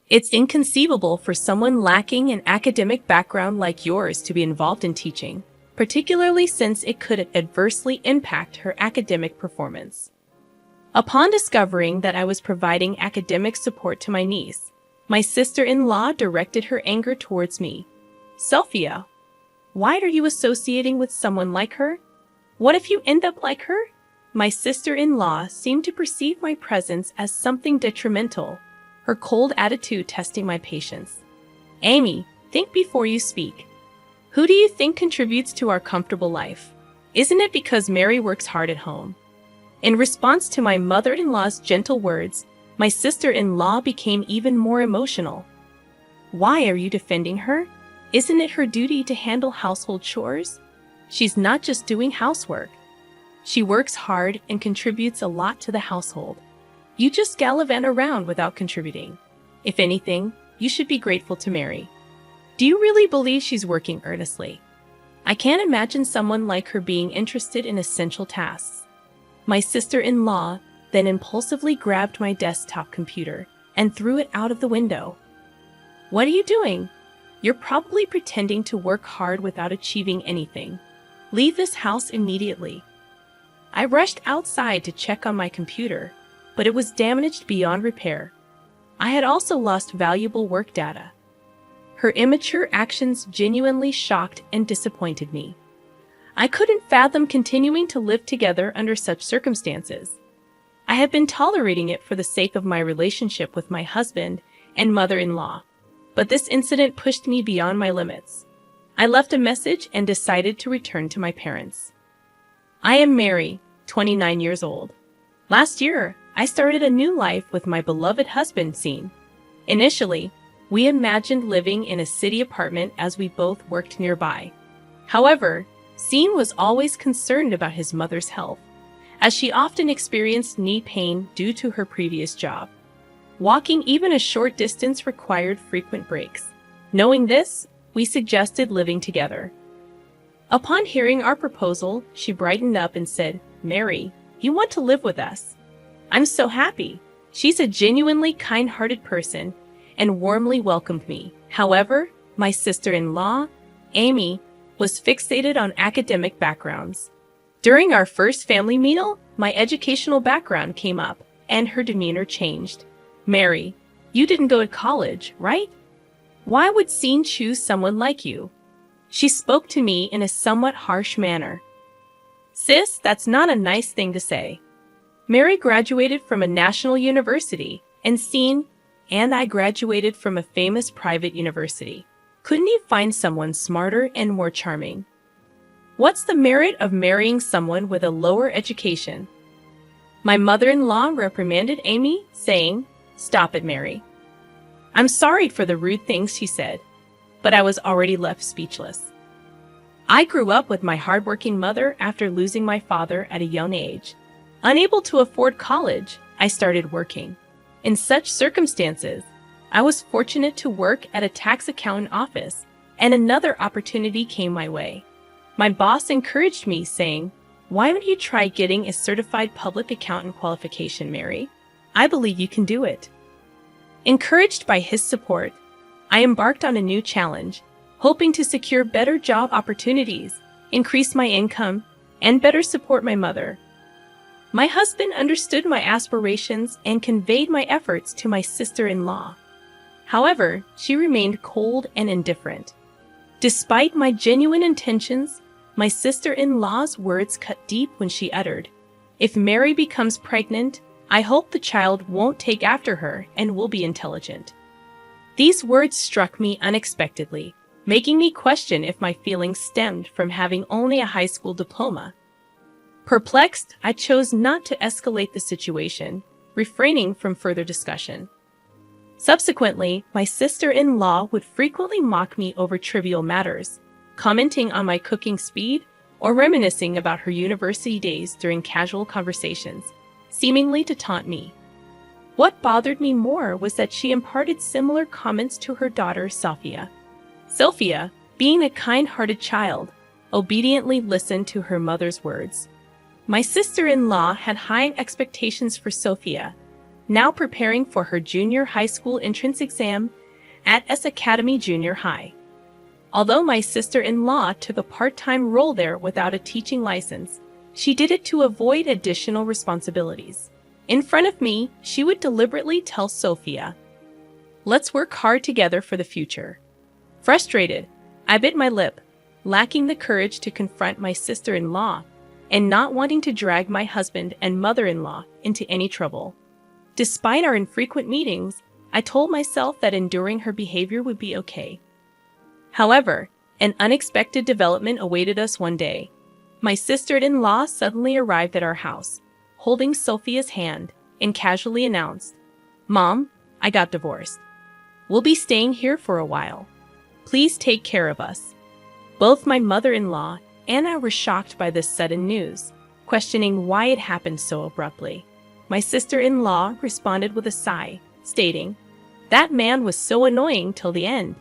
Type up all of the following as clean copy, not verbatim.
It's inconceivable for someone lacking an academic background like yours to be involved in teaching, particularly since it could adversely impact her academic performance. Upon discovering that I was providing academic support to my niece, my sister-in-law directed her anger towards me. "Sophia, why are you associating with someone like her? What if you end up like her?" My sister-in-law seemed to perceive my presence as something detrimental, her cold attitude testing my patience. "Amy, think before you speak. Who do you think contributes to our comfortable life? Isn't it because Mary works hard at home?" In response to my mother-in-law's gentle words, my sister-in-law became even more emotional. "Why are you defending her? Isn't it her duty to handle household chores? She's not just doing housework. She works hard and contributes a lot to the household. You just gallivant around without contributing. If anything, you should be grateful to Mary. Do you really believe she's working earnestly? I can't imagine someone like her being interested in essential tasks." My sister-in-law then impulsively grabbed my desktop computer and threw it out of the window. "What are you doing? You're probably pretending to work hard without achieving anything. Leave this house immediately." I rushed outside to check on my computer, but it was damaged beyond repair. I had also lost valuable work data. Her immature actions genuinely shocked and disappointed me. I couldn't fathom continuing to live together under such circumstances. I had been tolerating it for the sake of my relationship with my husband and mother-in-law, but this incident pushed me beyond my limits. I left a message and decided to return to my parents. "I am Mary, 29 years old. Last year, I started a new life with my beloved husband, Sean. Initially, we imagined living in a city apartment as we both worked nearby. However, Sean was always concerned about his mother's health, as she often experienced knee pain due to her previous job. Walking even a short distance required frequent breaks. Knowing this, we suggested living together. Upon hearing our proposal, she brightened up and said, "Mary, you want to live with us? I'm so happy." She's a genuinely kind-hearted person and warmly welcomed me. However, my sister-in-law, Amy, was fixated on academic backgrounds. During our first family meal, my educational background came up, and her demeanor changed. "Mary, you didn't go to college, right? Why would Sean choose someone like you?" She spoke to me in a somewhat harsh manner. "Sis, that's not a nice thing to say. Mary graduated from a national university, and Sean and I graduated from a famous private university. Couldn't he find someone smarter and more charming? What's the merit of marrying someone with a lower education?" My mother-in-law reprimanded Amy, saying, "Stop it, Mary." I'm sorry for the rude things she said, but I was already left speechless. I grew up with my hardworking mother after losing my father at a young age. Unable to afford college, I started working. In such circumstances, I was fortunate to work at a tax accountant office, and another opportunity came my way. My boss encouraged me, saying, "Why don't you try getting a certified public accountant qualification, Mary? I believe you can do it." Encouraged by his support, I embarked on a new challenge, hoping to secure better job opportunities, increase my income, and better support my mother. My husband understood my aspirations and conveyed my efforts to my sister-in-law. However, she remained cold and indifferent. Despite my genuine intentions, my sister-in-law's words cut deep when she uttered, "If Mary becomes pregnant, I hope the child won't take after her and will be intelligent." These words struck me unexpectedly, making me question if my feelings stemmed from having only a high school diploma. Perplexed, I chose not to escalate the situation, refraining from further discussion. Subsequently, my sister-in-law would frequently mock me over trivial matters, commenting on my cooking speed or reminiscing about her university days during casual conversations, seemingly to taunt me. What bothered me more was that she imparted similar comments to her daughter, Sophia. Sophia, being a kind-hearted child, obediently listened to her mother's words. My sister-in-law had high expectations for Sophia, now preparing for her junior high school entrance exam at S Academy Junior High. Although my sister-in-law took a part-time role there without a teaching license, she did it to avoid additional responsibilities. In front of me, she would deliberately tell Sophia, "Let's work hard together for the future." Frustrated, I bit my lip, lacking the courage to confront my sister-in-law and not wanting to drag my husband and mother-in-law into any trouble. Despite our infrequent meetings, I told myself that enduring her behavior would be okay. However, an unexpected development awaited us one day. My sister-in-law suddenly arrived at our house, holding Sophia's hand, and casually announced, "Mom, I got divorced. We'll be staying here for a while. Please take care of us." Both my mother-in-law and I were shocked by this sudden news, questioning why it happened so abruptly. My sister-in-law responded with a sigh, stating, "That man was so annoying till the end.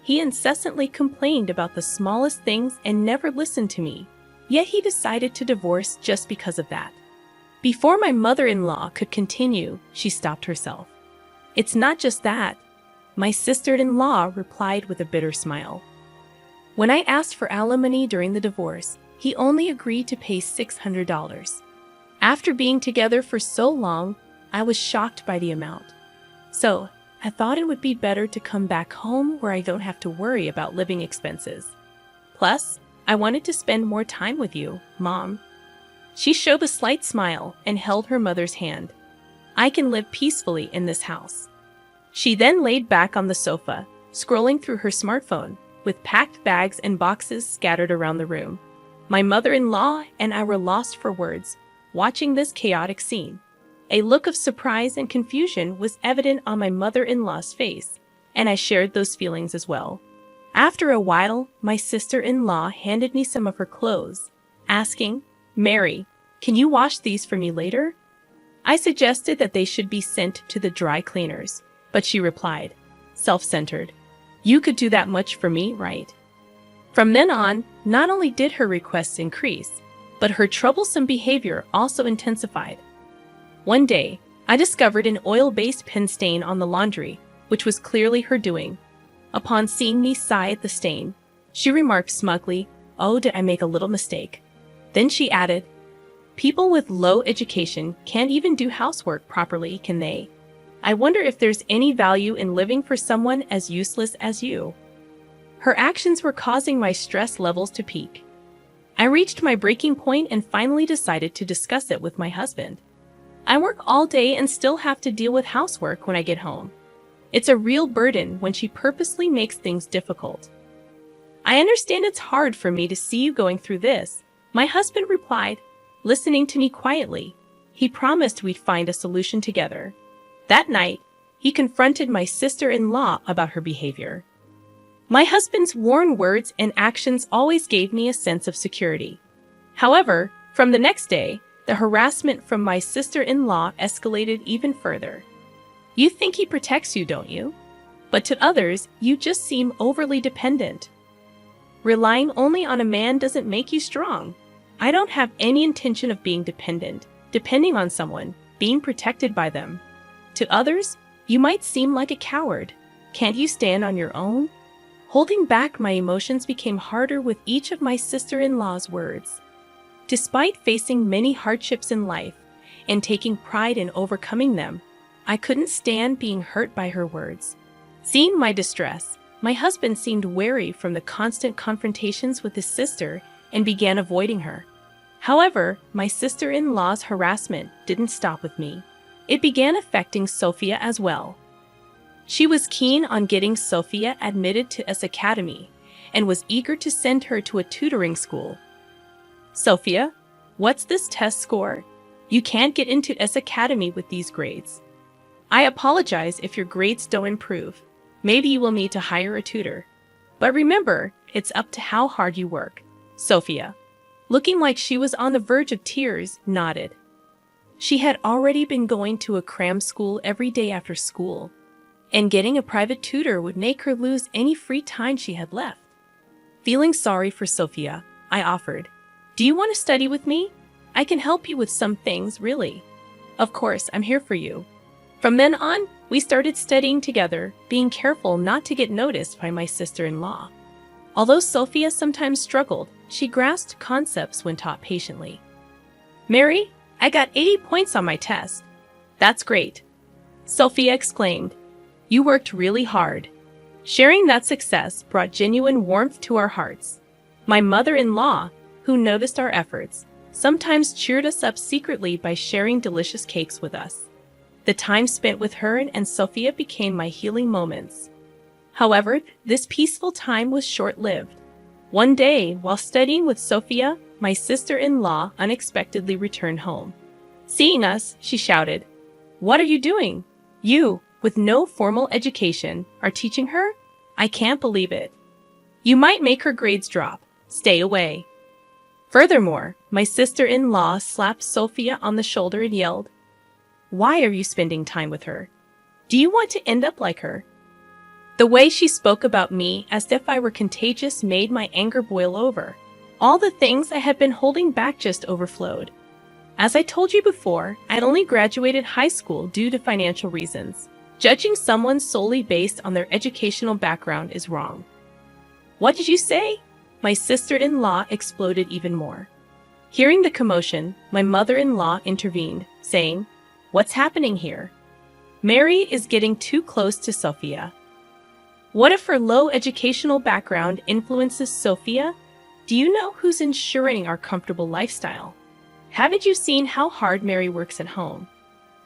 He incessantly complained about the smallest things and never listened to me, yet he decided to divorce just because of that." Before my mother-in-law could continue, she stopped herself. "It's not just that," my sister-in-law replied with a bitter smile. "When I asked for alimony during the divorce, he only agreed to pay $600. After being together for so long, I was shocked by the amount. So, I thought it would be better to come back home where I don't have to worry about living expenses. Plus, I wanted to spend more time with you, Mom." She showed a slight smile and held her mother's hand. "I can live peacefully in this house." She then laid back on the sofa, scrolling through her smartphone, with packed bags and boxes scattered around the room. My mother-in-law and I were lost for words, watching this chaotic scene. A look of surprise and confusion was evident on my mother-in-law's face, and I shared those feelings as well. After a while, my sister-in-law handed me some of her clothes, asking, "Mary, can you wash these for me later?" I suggested that they should be sent to the dry cleaners, but she replied, self-centered, "You could do that much for me, right?" From then on, not only did her requests increase, but her troublesome behavior also intensified. One day, I discovered an oil-based pen stain on the laundry, which was clearly her doing. Upon seeing me sigh at the stain, she remarked smugly, "Oh, did I make a little mistake?" Then she added, "People with low education can't even do housework properly, can they? I wonder if there's any value in living for someone as useless as you." Her actions were causing my stress levels to peak. I reached my breaking point and finally decided to discuss it with my husband. "I work all day and still have to deal with housework when I get home. It's a real burden when she purposely makes things difficult." "I understand it's hard for me to see you going through this," my husband replied, listening to me quietly. He promised we'd find a solution together. That night, he confronted my sister-in-law about her behavior. My husband's warm words and actions always gave me a sense of security. However, from the next day, the harassment from my sister-in-law escalated even further. "You think he protects you, don't you? But to others, you just seem overly dependent. Relying only on a man doesn't make you strong. I don't have any intention of being dependent, depending on someone, being protected by them. To others, you might seem like a coward. Can't you stand on your own?" Holding back my emotions became harder with each of my sister-in-law's words. Despite facing many hardships in life and taking pride in overcoming them, I couldn't stand being hurt by her words. Seeing my distress, my husband seemed wary from the constant confrontations with his sister and began avoiding her. However, my sister-in-law's harassment didn't stop with me. It began affecting Sophia as well. She was keen on getting Sophia admitted to S Academy and was eager to send her to a tutoring school. "Sophia, what's this test score? You can't get into S Academy with these grades. I apologize if your grades don't improve. Maybe you will need to hire a tutor. But remember, it's up to how hard you work." Sophia, looking like she was on the verge of tears, nodded. She had already been going to a cram school every day after school, and getting a private tutor would make her lose any free time she had left. Feeling sorry for Sophia, I offered, "Do you want to study with me? I can help you with some things, really. Of course, I'm here for you." From then on, we started studying together, being careful not to get noticed by my sister-in-law. Although Sophia sometimes struggled, she grasped concepts when taught patiently. "Mary, I got 80 points on my test." "That's great," Sophia exclaimed. "You worked really hard." Sharing that success brought genuine warmth to our hearts. My mother-in-law, who noticed our efforts, sometimes cheered us up secretly by sharing delicious cakes with us. The time spent with her and Sophia became my healing moments. However, this peaceful time was short-lived. One day, while studying with Sophia, my sister-in-law unexpectedly returned home. Seeing us, she shouted, "What are you doing? You, with no formal education, are teaching her? I can't believe it. You might make her grades drop. Stay away." Furthermore, my sister-in-law slapped Sophia on the shoulder and yelled, "Why are you spending time with her? Do you want to end up like her?" The way she spoke about me as if I were contagious made my anger boil over. All the things I had been holding back just overflowed. As I told you before, I'd only graduated high school due to financial reasons. Judging someone solely based on their educational background is wrong. "What did you say?" My sister-in-law exploded even more. Hearing the commotion, my mother-in-law intervened, saying, "What's happening here? Mary is getting too close to Sophia." What if her low educational background influences Sophia? Do you know who's ensuring our comfortable lifestyle? Haven't you seen how hard Mary works at home?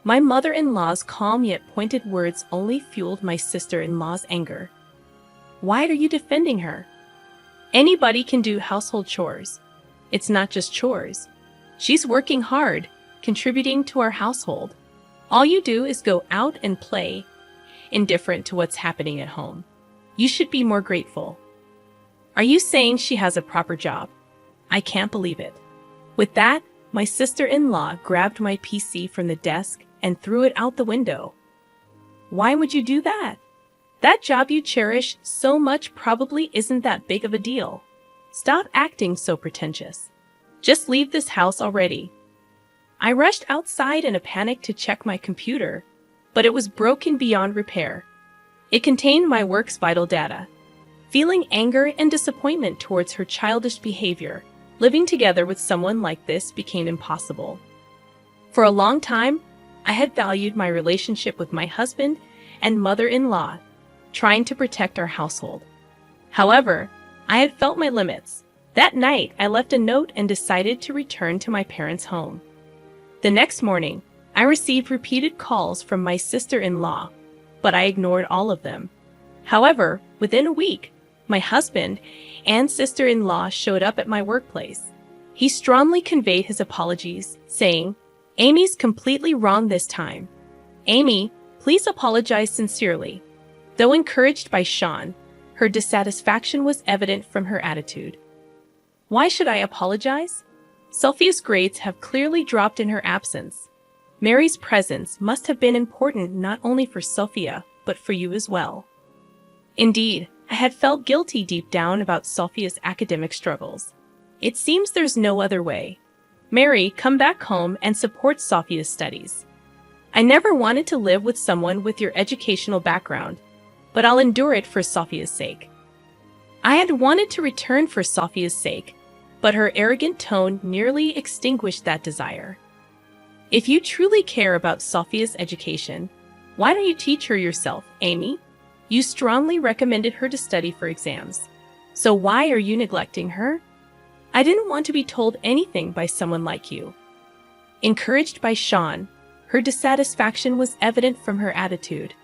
My mother-in-law's calm yet pointed words only fueled my sister-in-law's anger. Why are you defending her? Anybody can do household chores. It's not just chores. She's working hard, contributing to our household. All you do is go out and play, indifferent to what's happening at home. You should be more grateful. Are you saying she has a proper job? I can't believe it. With that, my sister-in-law grabbed my PC from the desk and threw it out the window. Why would you do that? That job you cherish so much probably isn't that big of a deal. Stop acting so pretentious. Just leave this house already. I rushed outside in a panic to check my computer, but it was broken beyond repair. It contained my work's vital data. Feeling anger and disappointment towards her childish behavior, living together with someone like this became impossible. For a long time, I had valued my relationship with my husband and mother-in-law, trying to protect our household. However, I had felt my limits. That night, I left a note and decided to return to my parents' home. The next morning, I received repeated calls from my sister-in-law, but I ignored all of them. However, within a week, my husband and sister-in-law showed up at my workplace. He strongly conveyed his apologies, saying, "Amy's completely wrong this time. Amy, please apologize sincerely." Though encouraged by Sean, her dissatisfaction was evident from her attitude. Why should I apologize? Sophia's grades have clearly dropped in her absence. Mary's presence must have been important not only for Sophia, but for you as well. Indeed, I had felt guilty deep down about Sophia's academic struggles. It seems there's no other way. Mary, come back home and support Sophia's studies. I never wanted to live with someone with your educational background, but I'll endure it for Sophia's sake. I had wanted to return for Sophia's sake, but her arrogant tone nearly extinguished that desire. If you truly care about Sophia's education, why don't you teach her yourself, Amy? You strongly recommended her to study for exams. So why are you neglecting her? I didn't want to be told anything by someone like you. Encouraged by Sean, her dissatisfaction was evident from her attitude.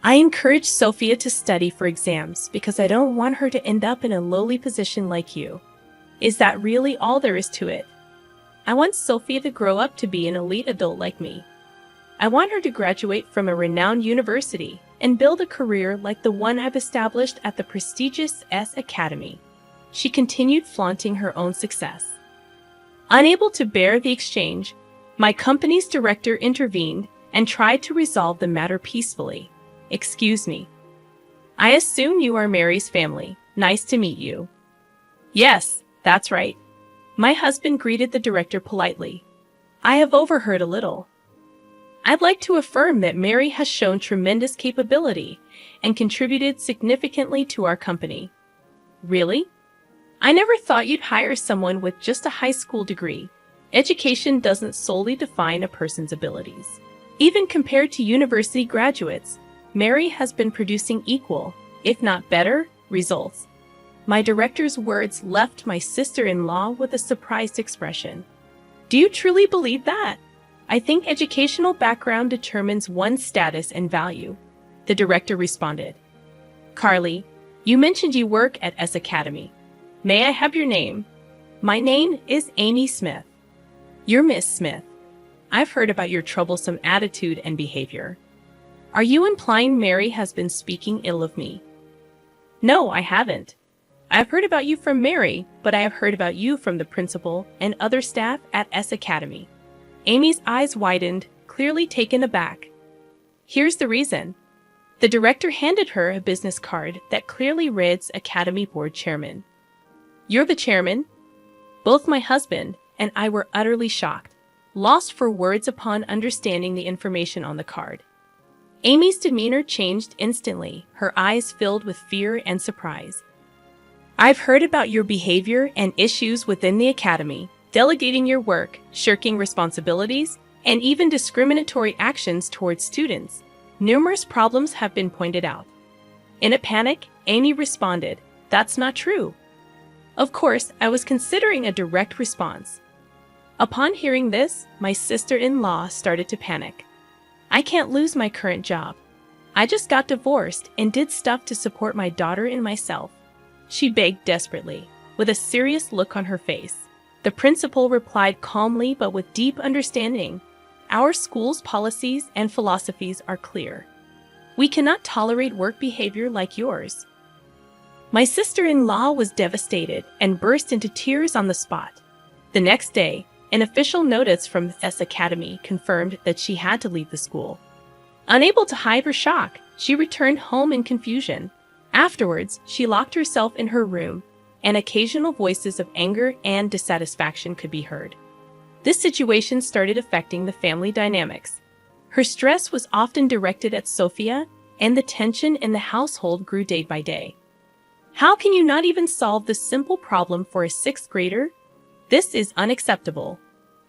I encouraged Sophia to study for exams because I don't want her to end up in a lowly position like you. Is that really all there is to it? I want Sophia to grow up to be an elite adult like me. I want her to graduate from a renowned university and build a career like the one I've established at the prestigious S Academy. She continued flaunting her own success. Unable to bear the exchange, my company's director intervened and tried to resolve the matter peacefully. Excuse me. I assume you are Mary's family. Nice to meet you. Yes, that's right. My husband greeted the director politely. I have overheard a little. I'd like to affirm that Mary has shown tremendous capability and contributed significantly to our company. Really? I never thought you'd hire someone with just a high school degree. Education doesn't solely define a person's abilities. Even compared to university graduates, Mary has been producing equal, if not better, results. My director's words left my sister-in-law with a surprised expression. Do you truly believe that? I think educational background determines one's status and value, the director responded. Carly, you mentioned you work at S Academy. May I have your name? My name is Amy Smith. You're Miss Smith. I've heard about your troublesome attitude and behavior. Are you implying Mary has been speaking ill of me? No, I haven't. I've heard about you from Mary, but I have heard about you from the principal and other staff at S Academy. Amy's eyes widened, clearly taken aback. Here's the reason. The director handed her a business card that clearly reads Academy Board Chairman. You're the chairman? Both my husband and I were utterly shocked, lost for words upon understanding the information on the card. Amy's demeanor changed instantly, her eyes filled with fear and surprise. I've heard about your behavior and issues within the academy, delegating your work, shirking responsibilities, and even discriminatory actions towards students. Numerous problems have been pointed out. In a panic, Amy responded, "That's not true." Of course, I was considering a direct response. Upon hearing this, my sister-in-law started to panic. I can't lose my current job. I just got divorced and did stuff to support my daughter and myself. She begged desperately, with a serious look on her face. The principal replied calmly but with deep understanding. Our school's policies and philosophies are clear. We cannot tolerate work behavior like yours. My sister-in-law was devastated and burst into tears on the spot. The next day, an official notice from S Academy confirmed that she had to leave the school. Unable to hide her shock, she returned home in confusion. Afterwards, she locked herself in her room, and occasional voices of anger and dissatisfaction could be heard. This situation started affecting the family dynamics. Her stress was often directed at Sophia, and the tension in the household grew day by day. How can you not even solve this simple problem for a sixth grader? This is unacceptable.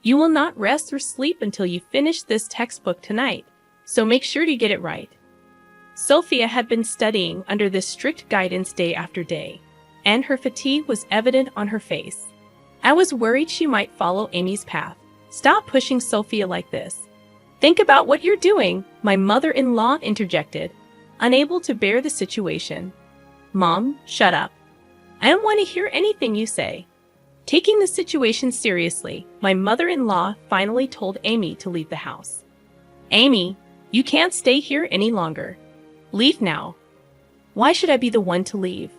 You will not rest or sleep until you finish this textbook tonight, so make sure to get it right. Sophia had been studying under this strict guidance day after day, and her fatigue was evident on her face. I was worried she might follow Amy's path. Stop pushing Sophia like this. Think about what you're doing, my mother-in-law interjected, unable to bear the situation. Mom, shut up. I don't want to hear anything you say. Taking the situation seriously, my mother-in-law finally told Amy to leave the house. Amy, you can't stay here any longer. Leave now. Why should I be the one to leave?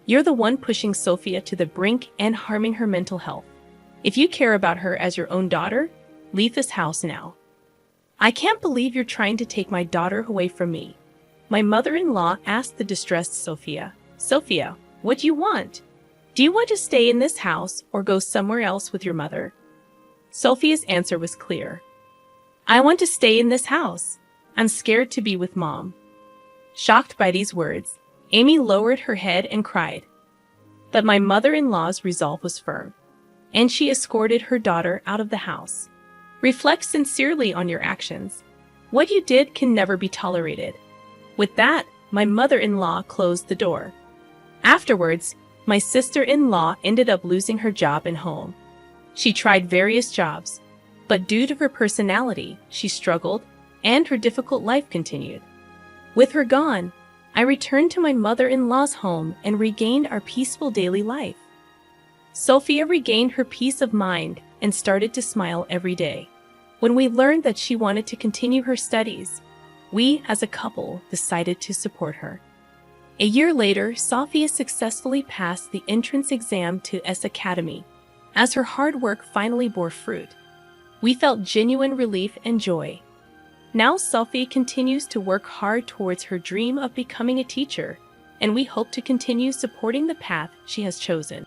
You're the one pushing Sophia to the brink and harming her mental health. If you care about her as your own daughter, leave this house now. I can't believe you're trying to take my daughter away from me. My mother-in-law asked the distressed Sophia. Sophia, what do you want? Do you want to stay in this house or go somewhere else with your mother? Sophia's answer was clear. I want to stay in this house. I'm scared to be with Mom. Shocked by these words, Amy lowered her head and cried. But my mother-in-law's resolve was firm, and she escorted her daughter out of the house. Reflect sincerely on your actions. What you did can never be tolerated. With that, my mother-in-law closed the door. Afterwards, my sister-in-law ended up losing her job and home. She tried various jobs, but due to her personality, she struggled, and her difficult life continued. With her gone, I returned to my mother-in-law's home and regained our peaceful daily life. Sophia regained her peace of mind and started to smile every day. When we learned that she wanted to continue her studies, we, as a couple, decided to support her. A year later, Sophia successfully passed the entrance exam to S Academy. As her hard work finally bore fruit, we felt genuine relief and joy. Now Sophia continues to work hard towards her dream of becoming a teacher, and we hope to continue supporting the path she has chosen.